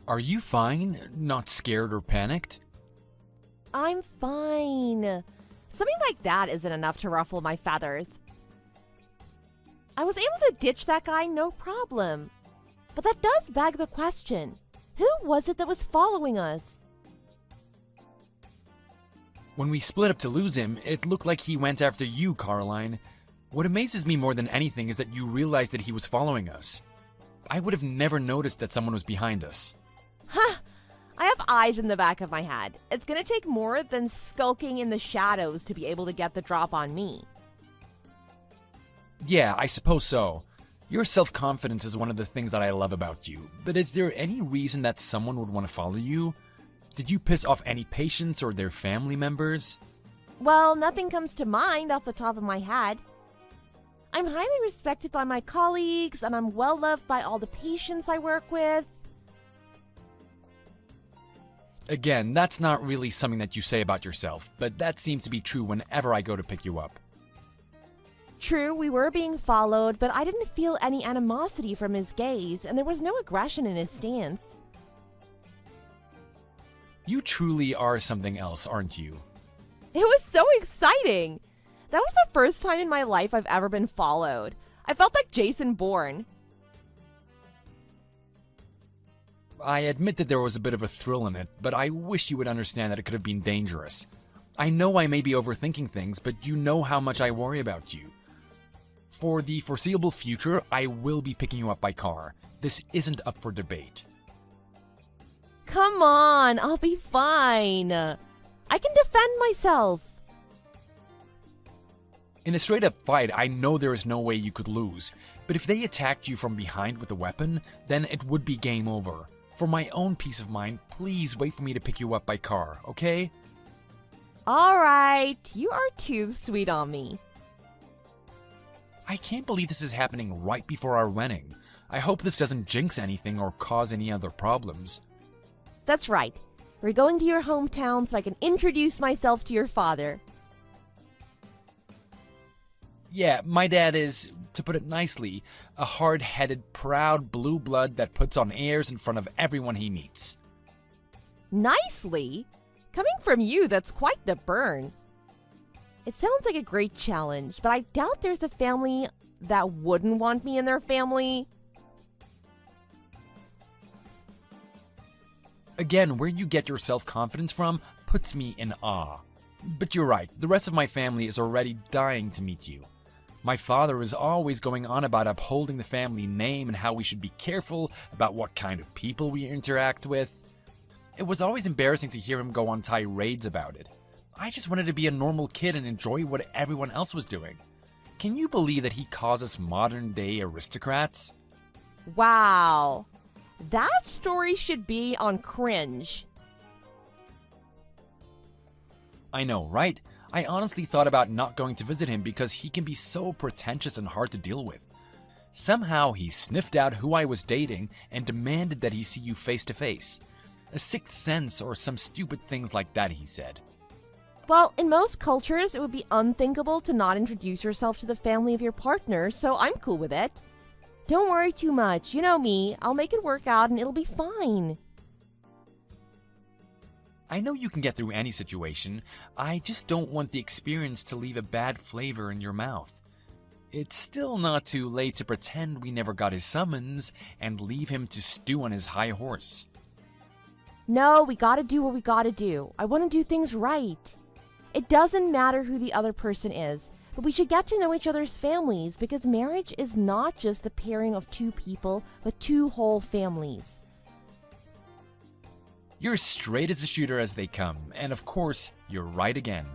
Are you fine? Not scared or panicked? I'm fine. Something like that isn't enough to ruffle my feathers. I was able to ditch that guy no problem. But that does beg the question. Who was it that was following us? When we split up to lose him, it looked like he went after you, Caroline. What amazes me more than anything is that you realized that he was following us. I would have never noticed that someone was behind us. Huh! I have eyes in the back of my head. It's gonna take more than skulking in the shadows to be able to get the drop on me. Yeah, I suppose so. Your self-confidence is one of the things that I love about you, but is there any reason that someone would want to follow you? Did you piss off any patients or their family members? Well, nothing comes to mind off the top of my head. I'm highly respected by my colleagues, and I'm well loved by all the patients I work with. Again, that's not really something that you say about yourself, but that seems to be true whenever I go to pick you up. True, we were being followed, but I didn't feel any animosity from his gaze, and there was no aggression in his stance. You truly are something else, aren't you? It was so exciting! That was the first time in my life I've ever been followed. I felt like Jason Bourne. I admit that there was a bit of a thrill in it, but I wish you would understand that it could have been dangerous. I know I may be overthinking things, but you know how much I worry about you. For the foreseeable future, I will be picking you up by car. This isn't up for debate. Come on, I'll be fine. I can defend myself. In a straight-up fight, I know there is no way you could lose, but if they attacked you from behind with a weapon, then it would be game over. For my own peace of mind, please wait for me to pick you up by car, okay? Alright, you are too sweet on me. I can't believe this is happening right before our wedding. I hope this doesn't jinx anything or cause any other problems. That's right. We're going to your hometown so I can introduce myself to your father. Yeah, my dad is, to put it nicely, a hard-headed, proud blue blood that puts on airs in front of everyone he meets. Nicely? Coming from you, that's quite the burn. It sounds like a great challenge, but I doubt there's a family that wouldn't want me in their family. Again, where you get your self-confidence from puts me in awe. But you're right, the rest of my family is already dying to meet you. My father is always going on about upholding the family name and how we should be careful about what kind of people we interact with. It was always embarrassing to hear him go on tirades about it. I just wanted to be a normal kid and enjoy what everyone else was doing. Can you believe that he calls us modern-day aristocrats? Wow. That story should be on Cringe. I know, right? I honestly thought about not going to visit him because he can be so pretentious and hard to deal with. Somehow he sniffed out who I was dating and demanded that he see you face to face. A sixth sense or some stupid things like that, he said. Well, in most cultures, it would be unthinkable to not introduce yourself to the family of your partner, so I'm cool with it. Don't worry too much. You know me. I'll make it work out and it'll be fine. I know you can get through any situation. I just don't want the experience to leave a bad flavor in your mouth. It's still not too late to pretend we never got his summons and leave him to stew on his high horse. No, we gotta do what we gotta do. I want to do things right. It doesn't matter who the other person is, but we should get to know each other's families because marriage is not just the pairing of two people, but two whole families. You're straight as a shooter as they come, and of course, you're right again.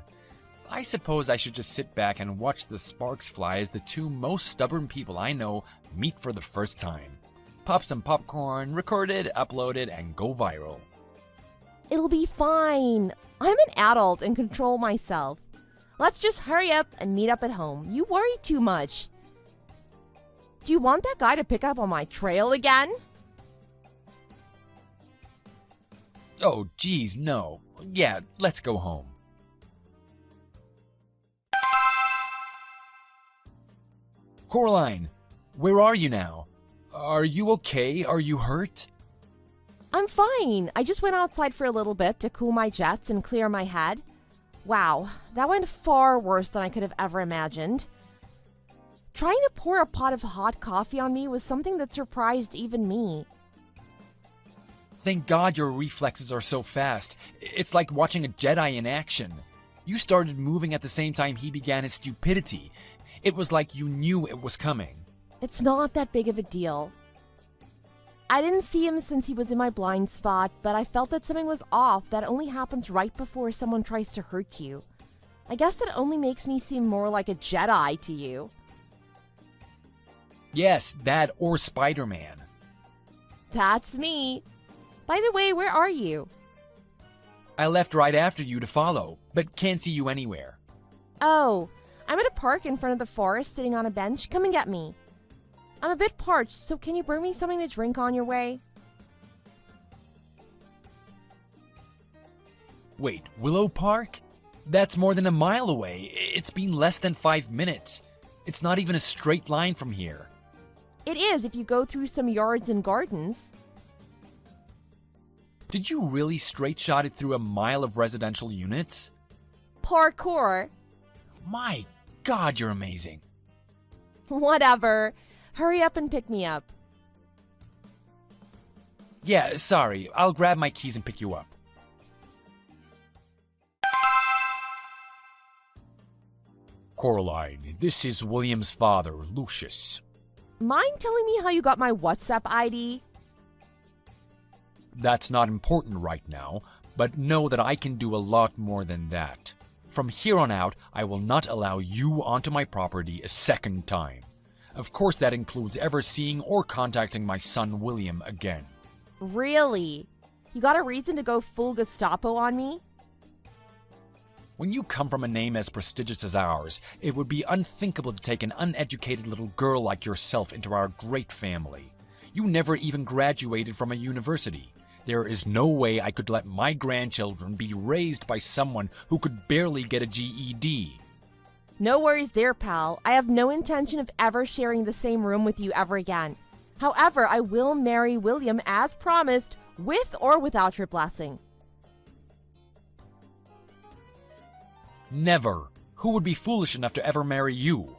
I suppose I should just sit back and watch the sparks fly as the two most stubborn people I know meet for the first time. Pop some popcorn, record it, upload it, and go viral. It'll be fine. I'm an adult and control myself. Let's just hurry up and meet up at home. You worry too much. Do you want that guy to pick up on my trail again? Oh, geez, no. Yeah, let's go home. Coraline, where are you now? Are you okay? Are you hurt? I'm fine. I just went outside for a little bit to cool my jets and clear my head. Wow, that went far worse than I could have ever imagined. Trying to pour a pot of hot coffee on me was something that surprised even me. Thank God your reflexes are so fast. It's like watching a Jedi in action. You started moving at the same time he began his stupidity. It was like you knew it was coming. It's not that big of a deal. I didn't see him since he was in my blind spot, but I felt that something was off that only happens right before someone tries to hurt you. I guess that only makes me seem more like a Jedi to you. Yes, that or Spider-Man. That's me. By the way, where are you? I left right after you to follow, but can't see you anywhere. Oh, I'm at a park in front of the forest sitting on a bench. Come and get me. I'm a bit parched, so can you bring me something to drink on your way? Wait, Willow Park? That's more than a mile away. It's been less than 5 minutes. It's not even a straight line from here. It is if you go through some yards and gardens. Did you really straight shot it through a mile of residential units? Parkour. My God, you're amazing. Whatever. Hurry up and pick me up. Yeah, sorry. I'll grab my keys and pick you up. Coraline, this is William's father, Lucius. Mind telling me how you got my WhatsApp ID? That's not important right now, but know that I can do a lot more than that. From here on out, I will not allow you onto my property a second time. Of course, that includes ever seeing or contacting my son William again. Really? You got a reason to go full Gestapo on me? When you come from a name as prestigious as ours, it would be unthinkable to take an uneducated little girl like yourself into our great family. You never even graduated from a university. There is no way I could let my grandchildren be raised by someone who could barely get a GED. No worries there, pal. I have no intention of ever sharing the same room with you ever again. However, I will marry William as promised, with or without your blessing. Never. Who would be foolish enough to ever marry you?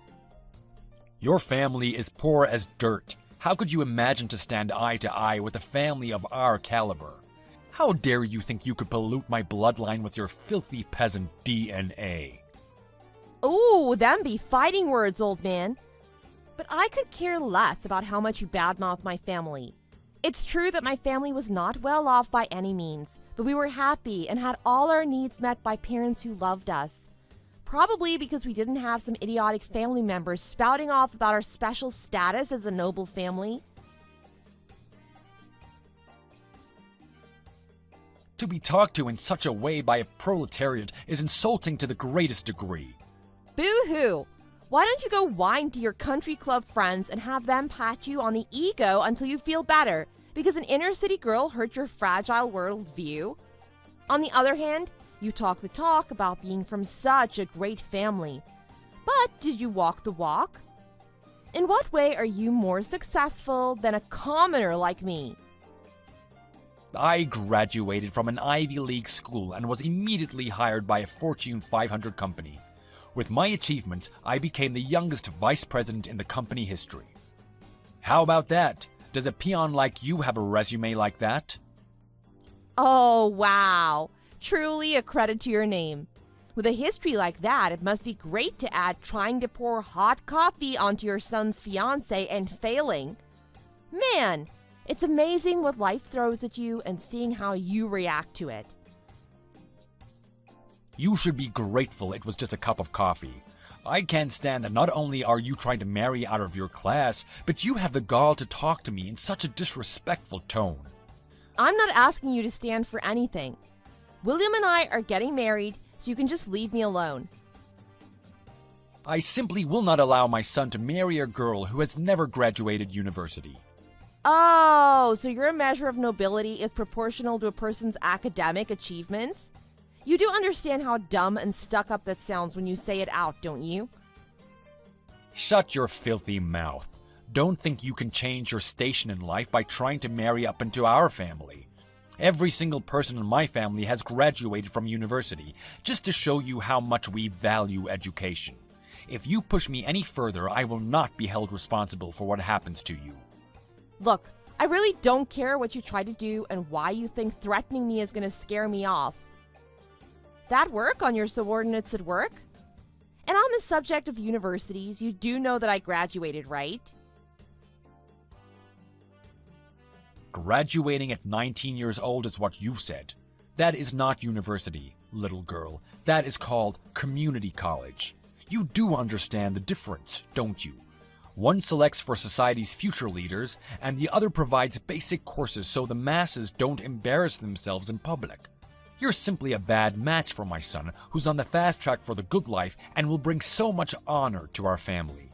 Your family is poor as dirt. How could you imagine to stand eye to eye with a family of our caliber? How dare you think you could pollute my bloodline with your filthy peasant DNA? Ooh, them be fighting words, old man. But I could care less about how much you badmouth my family. It's true that my family was not well off by any means, but we were happy and had all our needs met by parents who loved us. Probably because we didn't have some idiotic family members spouting off about our special status as a noble family. To be talked to in such a way by a proletariat is insulting to the greatest degree. Boo-hoo! Why don't you go whine to your country club friends and have them pat you on the ego until you feel better because an inner city girl hurt your fragile worldview? On the other hand, you talk the talk about being from such a great family. But did you walk the walk? In what way are you more successful than a commoner like me? I graduated from an Ivy League school and was immediately hired by a Fortune 500 company. With my achievements, I became the youngest vice president in the company history. How about that? Does a peon like you have a resume like that? Oh, wow. Truly a credit to your name. With a history like that, it must be great to add trying to pour hot coffee onto your son's fiancé and failing. Man, it's amazing what life throws at you and seeing how you react to it. You should be grateful it was just a cup of coffee. I can't stand that not only are you trying to marry out of your class, but you have the gall to talk to me in such a disrespectful tone. I'm not asking you to stand for anything. William and I are getting married, so you can just leave me alone. I simply will not allow my son to marry a girl who has never graduated university. Oh, so your measure of nobility is proportional to a person's academic achievements? You do understand how dumb and stuck up that sounds when you say it out, don't you? Shut your filthy mouth. Don't think you can change your station in life by trying to marry up into our family. Every single person in my family has graduated from university, just to show you how much we value education. If you push me any further, I will not be held responsible for what happens to you. Look, I really don't care what you try to do and why you think threatening me is going to scare me off. That work on your subordinates at work? And on the subject of universities, you do know that I graduated, right? Graduating at 19 years old is what you said. That is not university, little girl. That is called community college. You do understand the difference, don't you? One selects for society's future leaders, and the other provides basic courses so the masses don't embarrass themselves in public. You're simply a bad match for my son, who's on the fast track for the good life and will bring so much honor to our family.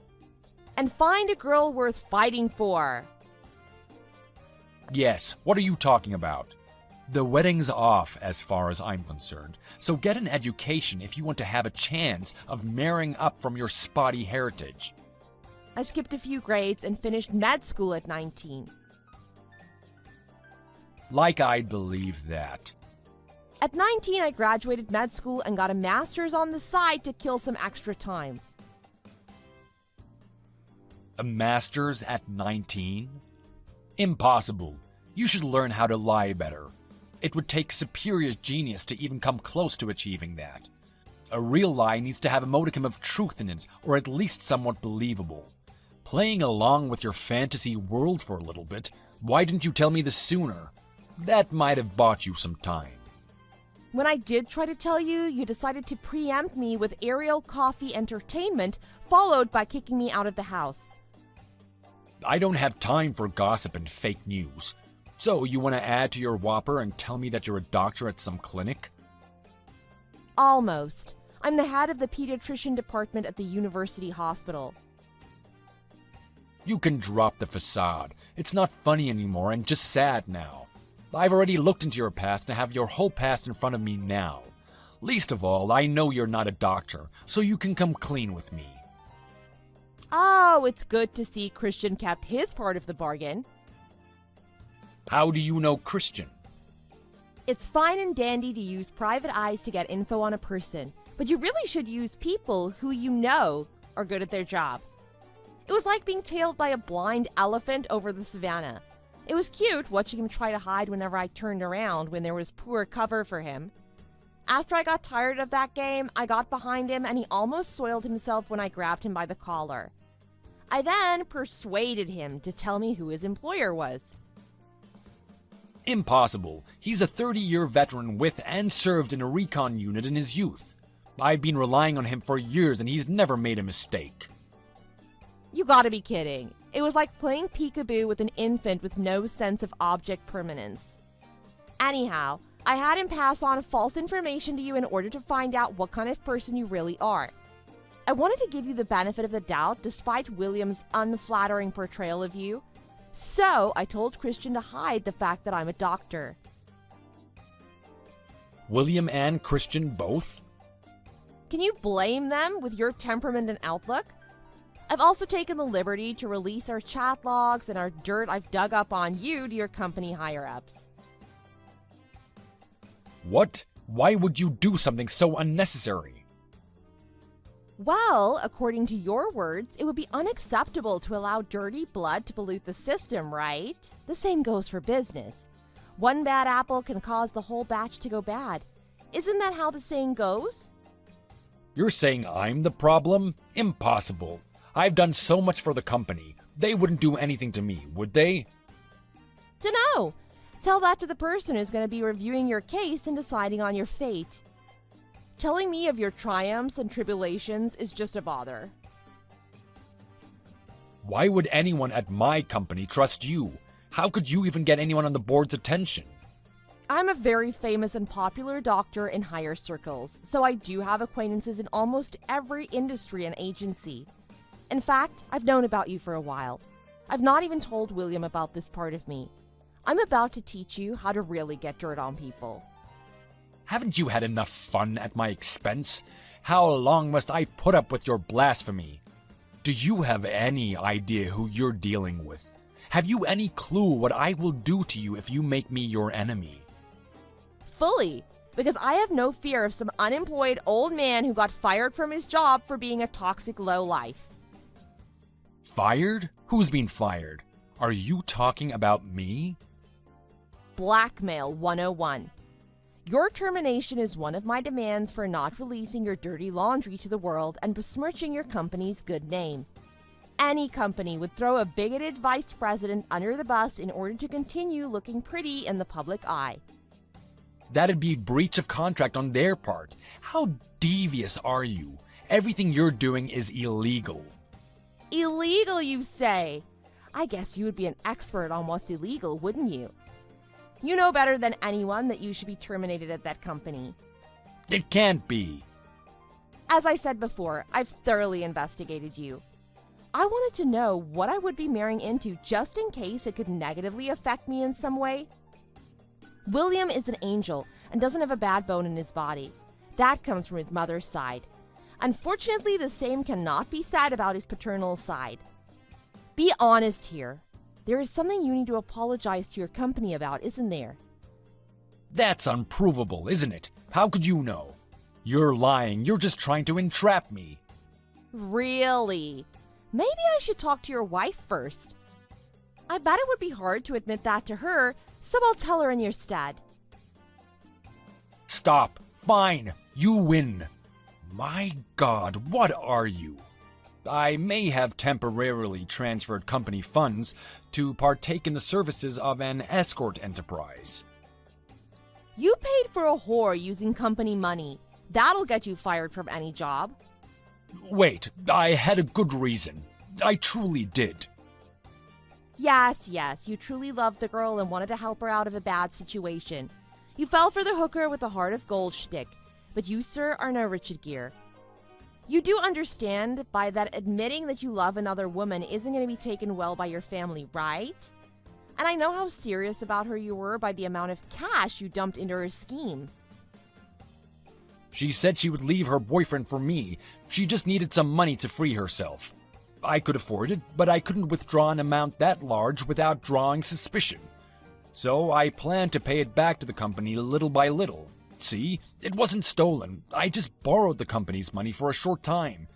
And find a girl worth fighting for. Yes, what are you talking about? The wedding's off as far as I'm concerned, so get an education if you want to have a chance of marrying up from your spotty heritage. I skipped a few grades and finished med school at 19. Like I'd believe that. At 19, I graduated med school and got a master's on the side to kill some extra time. A master's at 19? Impossible. You should learn how to lie better. It would take superior genius to even come close to achieving that. A real lie needs to have a modicum of truth in it, or at least somewhat believable. Playing along with your fantasy world for a little bit, why didn't you tell me this sooner? That might have bought you some time. When I did try to tell you, you decided to preempt me with Ariel Coffee Entertainment, followed by kicking me out of the house. I don't have time for gossip and fake news. So, you want to add to your whopper and tell me that you're a doctor at some clinic? Almost. I'm the head of the pediatrician department at the university hospital. You can drop the facade. It's not funny anymore and just sad now. I've already looked into your past and have your whole past in front of me now. Least of all, I know you're not a doctor, so you can come clean with me. Oh, it's good to see Christian kept his part of the bargain. How do you know Christian? It's fine and dandy to use private eyes to get info on a person, but you really should use people who you know are good at their job. It was like being tailed by a blind elephant over the savannah. It was cute watching him try to hide whenever I turned around when there was poor cover for him. After I got tired of that game, I got behind him and he almost soiled himself when I grabbed him by the collar. I then persuaded him to tell me who his employer was. Impossible. He's a 30-year veteran with and served in a recon unit in his youth. I've been relying on him for years and he's never made a mistake. You gotta be kidding. It was like playing peekaboo with an infant with no sense of object permanence. Anyhow, I had him pass on false information to you in order to find out what kind of person you really are. I wanted to give you the benefit of the doubt despite William's unflattering portrayal of you. So I told Christian to hide the fact that I'm a doctor. William and Christian both? Can you blame them with your temperament and outlook? I've also taken the liberty to release our chat logs and our dirt I've dug up on you to your company higher-ups. What? Why would you do something so unnecessary? Well, according to your words, it would be unacceptable to allow dirty blood to pollute the system, right? The same goes for business. One bad apple can cause the whole batch to go bad. Isn't that how the saying goes? You're saying I'm the problem? Impossible. I've done so much for the company. They wouldn't do anything to me, would they? Dunno. Tell that to the person who's going to be reviewing your case and deciding on your fate. Telling me of your triumphs and tribulations is just a bother. Why would anyone at my company trust you? How could you even get anyone on the board's attention? I'm a very famous and popular doctor in higher circles, so I do have acquaintances in almost every industry and agency. In fact, I've known about you for a while. I've not even told William about this part of me. I'm about to teach you how to really get dirt on people. Haven't you had enough fun at my expense? How long must I put up with your blasphemy? Do you have any idea who you're dealing with? Have you any clue what I will do to you if you make me your enemy? Fully. Because I have no fear of some unemployed old man who got fired from his job for being a toxic lowlife. Fired? Who's been fired? Are you talking about me? Blackmail 101. Your termination is one of my demands for not releasing your dirty laundry to the world and besmirching your company's good name. Any company would throw a bigoted vice president under the bus in order to continue looking pretty in the public eye. That'd be breach of contract on their part. How devious are you? Everything you're doing is illegal. Illegal, you say? I guess you would be an expert on what's illegal, wouldn't you? You know better than anyone that you should be terminated at that company. It can't be. As I said before, I've thoroughly investigated you. I wanted to know what I would be marrying into just in case it could negatively affect me in some way. William is an angel and doesn't have a bad bone in his body. That comes from his mother's side. Unfortunately, the same cannot be said about his paternal side. Be honest here. There is something you need to apologize to your company about, isn't there? That's unprovable, isn't it? How could you know? You're lying. You're just trying to entrap me. Really? Maybe I should talk to your wife first. I bet it would be hard to admit that to her, so I'll tell her in your stead. Stop. Fine. You win. My God, what are you? I may have temporarily transferred company funds to partake in the services of an escort enterprise. You paid for a whore using company money. That'll get you fired from any job. Wait, I had a good reason. I truly did. Yes, you truly loved the girl and wanted to help her out of a bad situation. You fell for the hooker with a heart of gold shtick, but you, sir, are no Richard Gere. You do understand by that admitting that you love another woman isn't going to be taken well by your family, right? And I know how serious about her you were by the amount of cash you dumped into her scheme. She said she would leave her boyfriend for me. She just needed some money to free herself. I could afford it, but I couldn't withdraw an amount that large without drawing suspicion. So I planned to pay it back to the company little by little. See, it wasn't stolen. I just borrowed the company's money for a short time.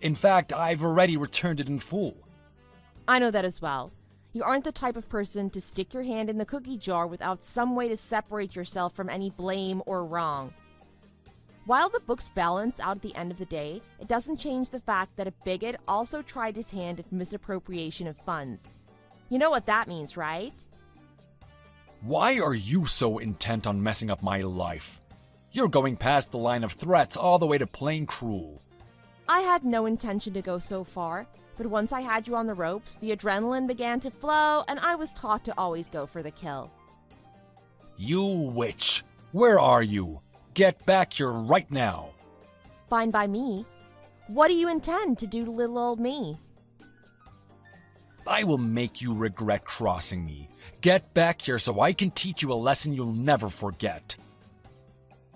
In fact, I've already returned it in full. I know that as well. You aren't the type of person to stick your hand in the cookie jar without some way to separate yourself from any blame or wrong. While the books balance out at the end of the day, it doesn't change the fact that a bigot also tried his hand at misappropriation of funds. You know what that means, right? Why are you so intent on messing up my life? You're going past the line of threats all the way to plain cruel. I had no intention to go so far, but once I had you on the ropes, the adrenaline began to flow, and I was taught to always go for the kill. You witch! Where are you? Get back here right now. Fine by me. What do you intend to do to little old me? I will make you regret crossing me. Get back here so I can teach you a lesson you'll never forget.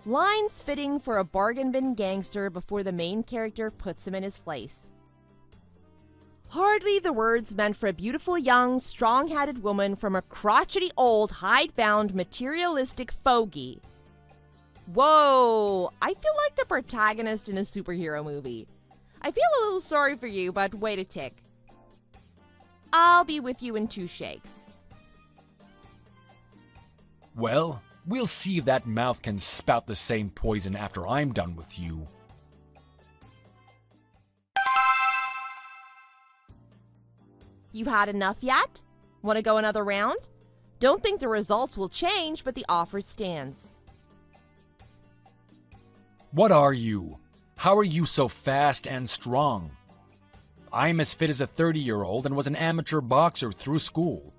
Lines fitting for a bargain bin gangster before the main character puts him in his place. Hardly the words meant for a beautiful young, strong-headed woman from a crotchety old, hidebound, materialistic fogey. Whoa! I feel like the protagonist in a superhero movie. I feel a little sorry for you, but wait a tick. I'll be with you in 2 shakes. Well, we'll see if that mouth can spout the same poison after I'm done with you. You had enough yet? Want to go another round? Don't think the results will change, but the offer stands. What are you? How are you so fast and strong? I'm as fit as a 30-year-old and was an amateur boxer through school.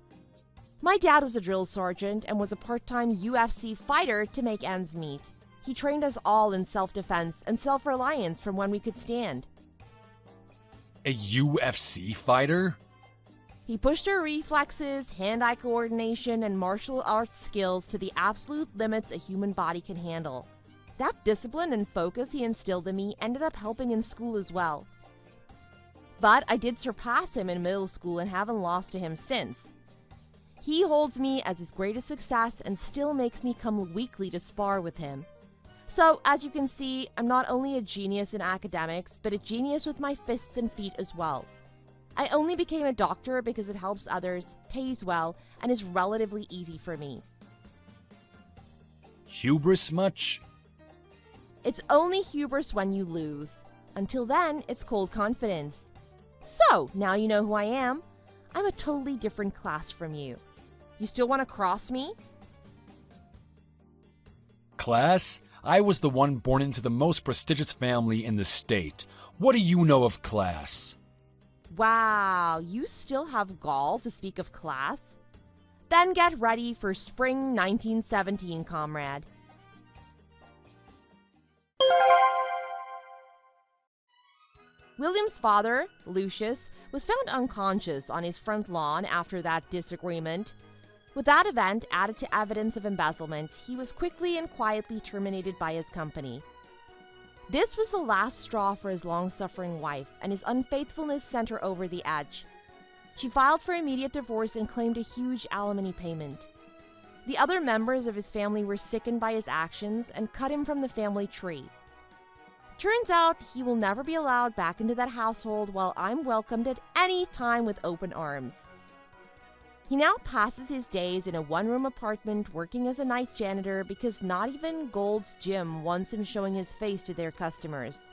My dad was a drill sergeant and was a part-time UFC fighter to make ends meet. He trained us all in self-defense and self-reliance from when we could stand. A UFC fighter? He pushed our reflexes, hand-eye coordination, and martial arts skills to the absolute limits a human body can handle. That discipline and focus he instilled in me ended up helping in school as well. But I did surpass him in middle school and haven't lost to him since. He holds me as his greatest success and still makes me come weekly to spar with him. So, as you can see, I'm not only a genius in academics, but a genius with my fists and feet as well. I only became a doctor because it helps others, pays well, and is relatively easy for me. Hubris much? It's only hubris when you lose. Until then, it's cold confidence. So, now you know who I am. I'm a totally different class from you. You still want to cross me? Class? I was the one born into the most prestigious family in the state. What do you know of class? Wow, you still have gall to speak of class? Then get ready for spring 1917, comrade. William's father, Lucius, was found unconscious on his front lawn after that disagreement. With that event added to evidence of embezzlement, he was quickly and quietly terminated by his company. This was the last straw for his long-suffering wife, and his unfaithfulness sent her over the edge. She filed for immediate divorce and claimed a huge alimony payment. The other members of his family were sickened by his actions and cut him from the family tree. Turns out he will never be allowed back into that household while I'm welcomed at any time with open arms. He now passes his days in a one-room apartment working as a night janitor because not even Gold's Gym wants him showing his face to their customers.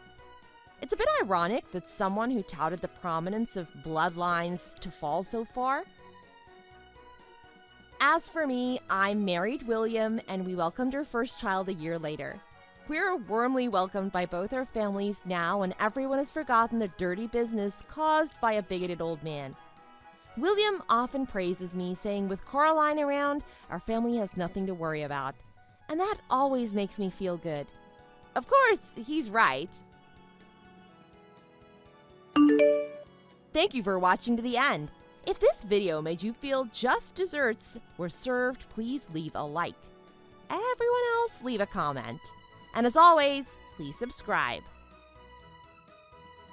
It's a bit ironic that someone who touted the prominence of bloodlines to fall so far. As for me, I married William and we welcomed our first child a year later. We're warmly welcomed by both our families now, and everyone has forgotten the dirty business caused by a bigoted old man. William often praises me, saying with Caroline around, our family has nothing to worry about. And that always makes me feel good. Of course, he's right. Thank you for watching to the end. If this video made you feel just desserts were served, please leave a like. Everyone else, leave a comment. And as always, please subscribe.